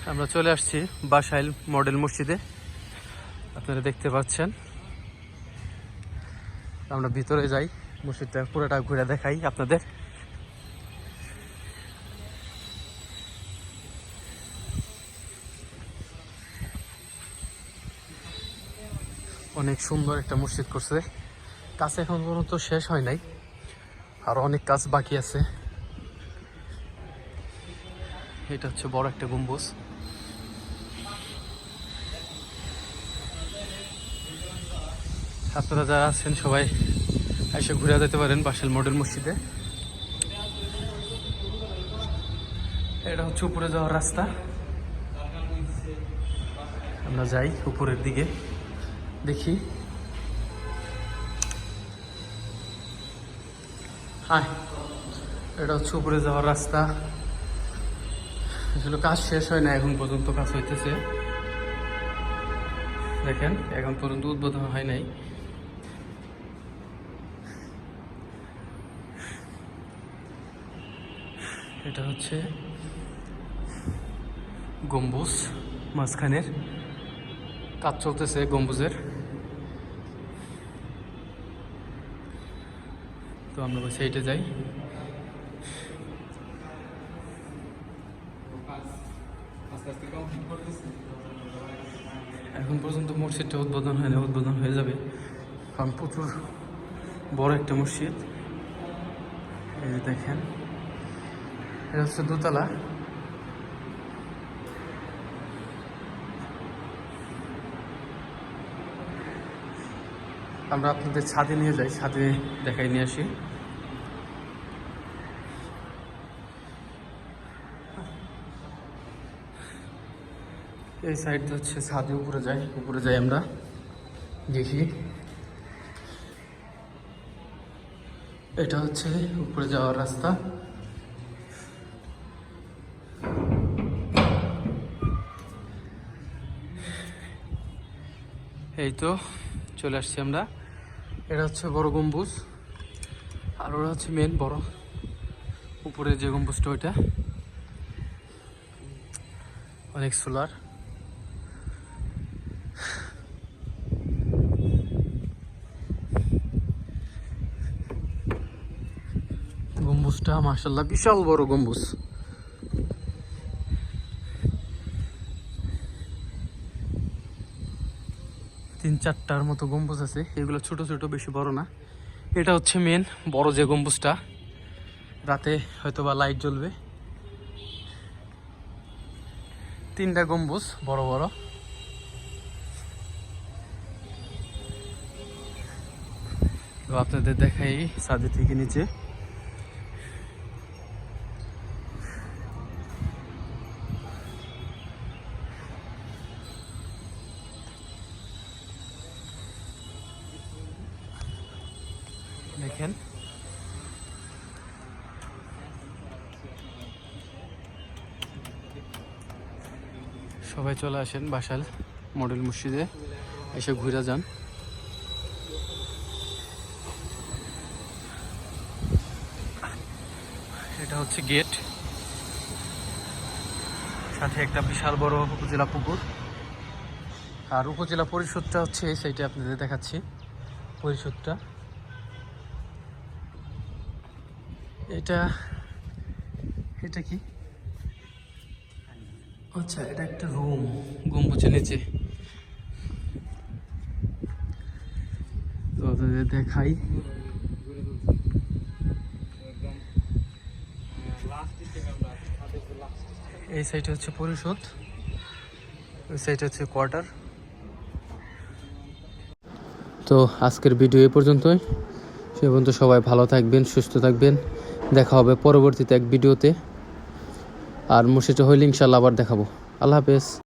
আমরা চলে আসছি বাসাইল মডেল মসজিদে। আপনারা দেখতে পাচ্ছেন, আমরা ভিতরে যাই, মসজিদটা পুরোটা ঘুরে দেখাই আপনাদের। অনেক সুন্দর একটা মসজিদ করছে। কাজ এখন পর্যন্ত শেষ হয় নাই, আর অনেক কাজ বাকি আছে। এটা হচ্ছে বড় একটা গম্বুজ। আপনারা যারা আছেন সবাই এসে ঘুরে যেতে পারেন বাসাইল মডেল মসজিদে। এটা হচ্ছে উপরে যাওয়ার রাস্তা। আমরা যাই উপরের দিকে, দেখি। হ্যাঁ, এটা হচ্ছে উপরে যাওয়ার রাস্তা। আসলে কাজ শেষ হয় না, এখন পর্যন্ত কাজ হইতেছে। দেখেন, এখন পর্যন্ত উদ্বোধন হয় নাই। এটা হচ্ছে গম্বুজ, মাঝখানের কাজ চলতেছে গম্বুজের। তো আমরা ওই সাইডে যাই। এখন পর্যন্ত মসজিদটা উদ্বোধন হয় না, উদ্বোধন হয়ে যাবে, কারণ প্রচুর বড় একটা মসজিদ। এই যে দেখেন, এটা হচ্ছে দোতলা। আমরা আপনাদের ছাদে নিয়ে যাই, ছাদে দেখাই নিয়ে আসি। এই সাইড হচ্ছে ছাদে, উপরে যাই আমরা, দেখি। এটা হচ্ছে উপরে যাওয়ার রাস্তা। এই তো চলে আসছি আমরা। এটা হচ্ছে বড় গম্বুজ, আর ওরা হচ্ছে মেন বড় উপরে যে গম্বুজটা, ওইটা অনেক সোলার। গম্বুজটা মাশাআল্লাহ বিশাল বড় গম্বুজ। তিন চারটার মতো গম্বুজ আছে, এগুলো ছোট ছোট, বেশি বড় না। এটা হচ্ছে মেন বড় যে গম্বুজটা, রাতে হয়তো বা লাইট জ্বলবে। তিনটা গম্বুজ বড় বড়। তো আপনাদের দেখাই ছাদে থেকে নিচে। দেখেন, সবাই চলে আসেন বাসাইল মডেল মসজিদে, এসে ঘুরে যান। এটা হচ্ছে গেট, সাথে একটা বিশাল বড় উপজেলা পুকুর। আর উপজেলা পরিষদটা হচ্ছে এই সাইডে, আপনাদের দেখাচ্ছি পরিষদটা। এটা কি? আচ্ছা, এটা একটা রুম গম্বুজের নিচে। তো আপনাদের দেখাই। এই সাইডে হচ্ছে পরিষদ, ওই সাইডে হচ্ছে কোয়ার্টার। তো আজকের ভিডিও এই পর্যন্তই। সে পর্যন্ত সবাই ভালো থাকবেন, সুস্থ থাকবেন। দেখা হবে পরবর্তীতে এক ভিডিওতে। আর মসজিদটা হইলে ইনশাল্লাহ আবার দেখাবো। আল্লাহ হাফেজ।